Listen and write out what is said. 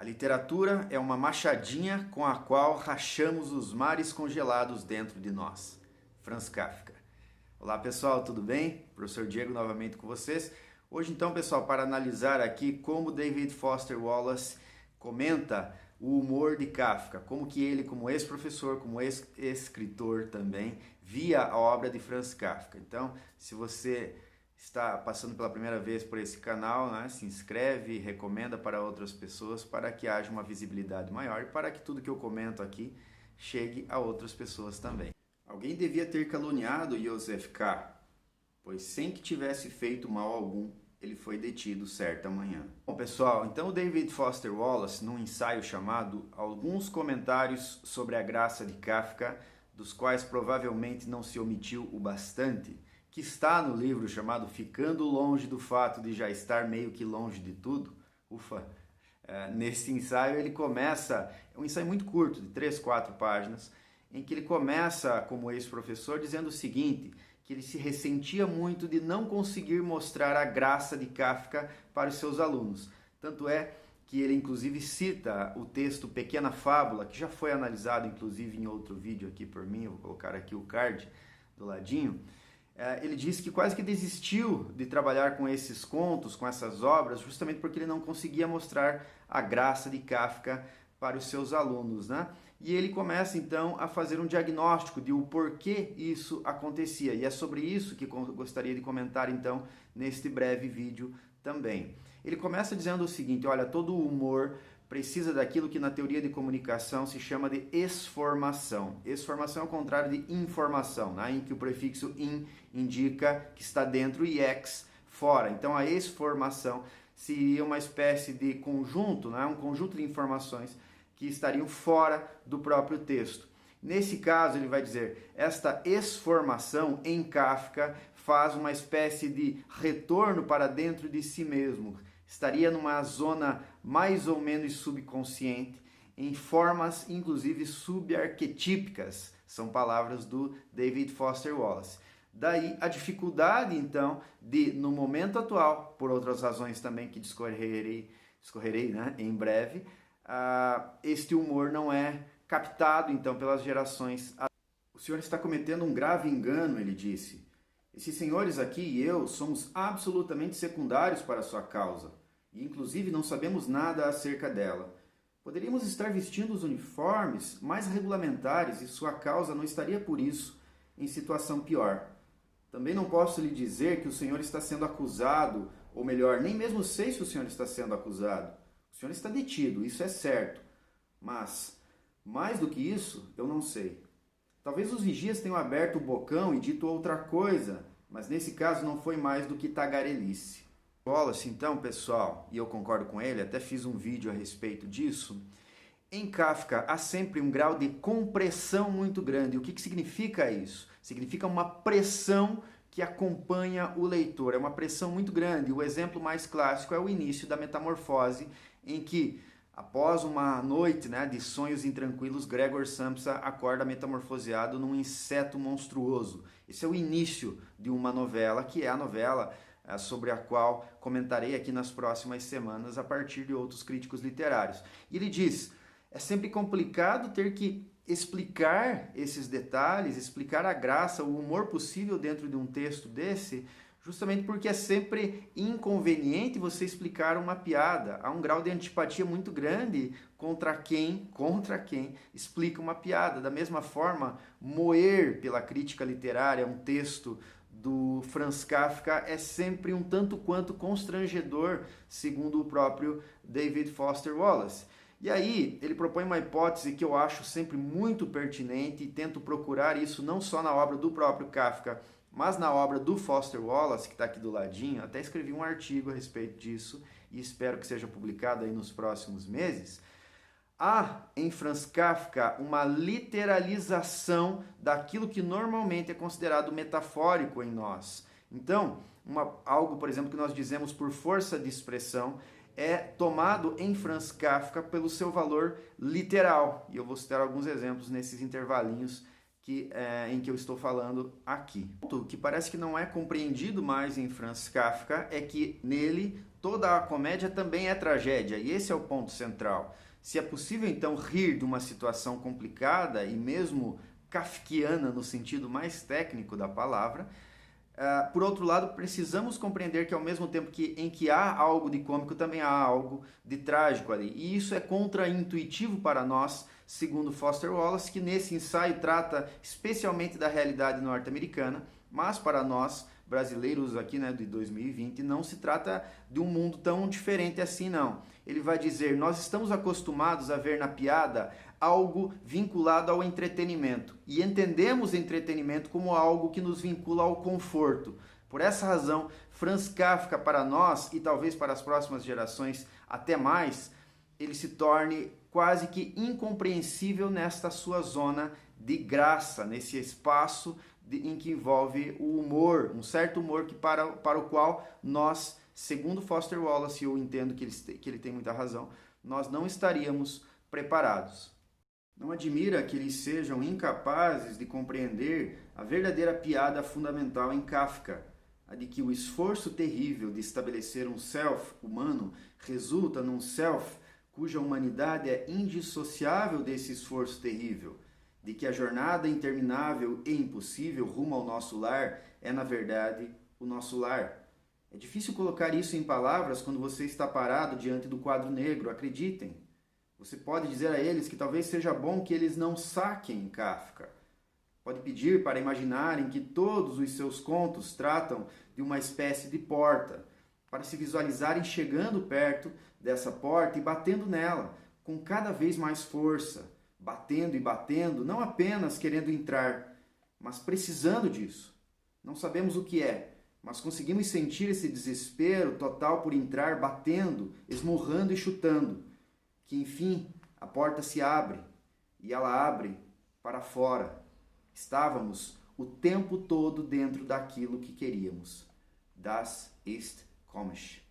literatura é uma machadinha com a qual rachamos os mares congelados dentro de nós. Franz Kafka. Olá pessoal, tudo bem? Professor Diego novamente com vocês. Hoje então, pessoal, para analisar aqui como David Foster Wallace comenta o humor de Kafka, como que ele, como ex-professor, como ex-escritor também, via a obra de Franz Kafka. Então, se você está passando pela primeira vez por esse canal, né, se inscreve e recomenda para outras pessoas para que haja uma visibilidade maior e para que tudo que eu comento aqui chegue a outras pessoas também. Alguém devia ter caluniado Joseph K., pois sem que tivesse feito mal algum, ele foi detido certa manhã. Bom, pessoal, então o David Foster Wallace, num ensaio chamado Alguns Comentários sobre a Graça de Kafka, dos quais provavelmente não se omitiu o bastante, que está no livro chamado Ficando Longe do Fato de Já Estar Meio que Longe de Tudo, nesse ensaio ele começa, é um ensaio muito curto, de 3, 4 páginas, em que ele começa como ex-professor dizendo o seguinte, que ele se ressentia muito de não conseguir mostrar a graça de Kafka para os seus alunos. Tanto é que ele inclusive cita o texto Pequena Fábula, que já foi analisado inclusive em outro vídeo aqui por mim, eu vou colocar aqui o card do ladinho. Ele disse que quase que desistiu de trabalhar com esses contos, com essas obras, justamente porque ele não conseguia mostrar a graça de Kafka para os seus alunos, né? E ele começa então a fazer um diagnóstico de o porquê isso acontecia. E é sobre isso que eu gostaria de comentar então neste breve vídeo também. Ele começa dizendo o seguinte, olha, todo humor precisa daquilo que na teoria de comunicação se chama de esformação. Esformação é o contrário de informação, né? Em que o prefixo in indica que está dentro e ex fora. Então a esformação seria uma espécie de conjunto, né? Um conjunto de informações que estariam fora do próprio texto. Nesse caso, ele vai dizer, esta esformação em Kafka faz uma espécie de retorno para dentro de si mesmo. Estaria numa zona mais ou menos subconsciente, em formas inclusive subarquetípicas, são palavras do David Foster Wallace. Daí a dificuldade então de, no momento atual, por outras razões também que discorrerei né, em breve, este humor não é captado então pelas gerações. O senhor está cometendo um grave engano, ele disse. Esses senhores aqui e eu somos absolutamente secundários para a sua causa, e inclusive não sabemos nada acerca dela. Poderíamos estar vestindo os uniformes mais regulamentares e sua causa não estaria por isso em situação pior. Também não posso lhe dizer que o senhor está sendo acusado, ou melhor, nem mesmo sei se o senhor está sendo acusado. O senhor está detido, isso é certo. Mas, mais do que isso, eu não sei. Talvez os vigias tenham aberto o bocão e dito outra coisa, mas nesse caso não foi mais do que tagarelice. Wallace, então, pessoal, e eu concordo com ele, até fiz um vídeo a respeito disso, em Kafka há sempre um grau de compressão muito grande. O que significa isso? Significa uma pressão que acompanha o leitor, é uma pressão muito grande. O exemplo mais clássico é o início da Metamorfose, em que, após uma noite, né, de sonhos intranquilos, Gregor Samsa acorda metamorfoseado num inseto monstruoso. Esse é o início de uma novela, que é a novela sobre a qual comentarei aqui nas próximas semanas a partir de outros críticos literários. E ele diz, é sempre complicado ter que explicar esses detalhes, explicar a graça, o humor possível dentro de um texto desse, justamente porque é sempre inconveniente você explicar uma piada. Há um grau de antipatia muito grande contra quem explica uma piada. Da mesma forma, moer pela crítica literária um texto do Franz Kafka é sempre um tanto quanto constrangedor, segundo o próprio David Foster Wallace. E aí, ele propõe uma hipótese que eu acho sempre muito pertinente e tento procurar isso não só na obra do próprio Kafka, mas na obra do Foster Wallace, que está aqui do ladinho. Até escrevi um artigo a respeito disso e espero que seja publicado aí nos próximos meses. Há em Franz Kafka uma literalização daquilo que normalmente é considerado metafórico em nós. Então, algo, por exemplo, que nós dizemos por força de expressão, é tomado em Franz Kafka pelo seu valor literal. E eu vou citar alguns exemplos nesses intervalinhos em que eu estou falando aqui. O que parece que não é compreendido mais em Franz Kafka é que nele toda a comédia também é tragédia, e esse é o ponto central. Se é possível, então, rir de uma situação complicada e mesmo kafkiana no sentido mais técnico da palavra, por outro lado, precisamos compreender que ao mesmo tempo em que há algo de cômico, também há algo de trágico ali. E isso é contraintuitivo para nós, segundo Foster Wallace, que nesse ensaio trata especialmente da realidade norte-americana, mas para nós, brasileiros aqui, né, de 2020, não se trata de um mundo tão diferente assim, não. Ele vai dizer, nós estamos acostumados a ver na piada algo vinculado ao entretenimento e entendemos entretenimento como algo que nos vincula ao conforto. Por essa razão, Franz Kafka para nós e talvez para as próximas gerações até mais, ele se torne quase que incompreensível nesta sua zona de graça, nesse espaço em que envolve o humor, um certo humor que para o qual nós, segundo Foster Wallace, eu entendo que ele tem muita razão, nós não estaríamos preparados. Não admira que eles sejam incapazes de compreender a verdadeira piada fundamental em Kafka, a de que o esforço terrível de estabelecer um self humano resulta num self cuja humanidade é indissociável desse esforço terrível, de que a jornada interminável e impossível rumo ao nosso lar é, na verdade, o nosso lar. É difícil colocar isso em palavras quando você está parado diante do quadro negro, acreditem. Você pode dizer a eles que talvez seja bom que eles não saquem Kafka. Pode pedir para imaginarem que todos os seus contos tratam de uma espécie de porta, para se visualizarem chegando perto dessa porta e batendo nela, com cada vez mais força, batendo e batendo, não apenas querendo entrar, mas precisando disso. Não sabemos o que é, mas conseguimos sentir esse desespero total por entrar batendo, esmurrando e chutando, que enfim a porta se abre, e ela abre para fora. Estávamos o tempo todo dentro daquilo que queríamos. Das ist komisch.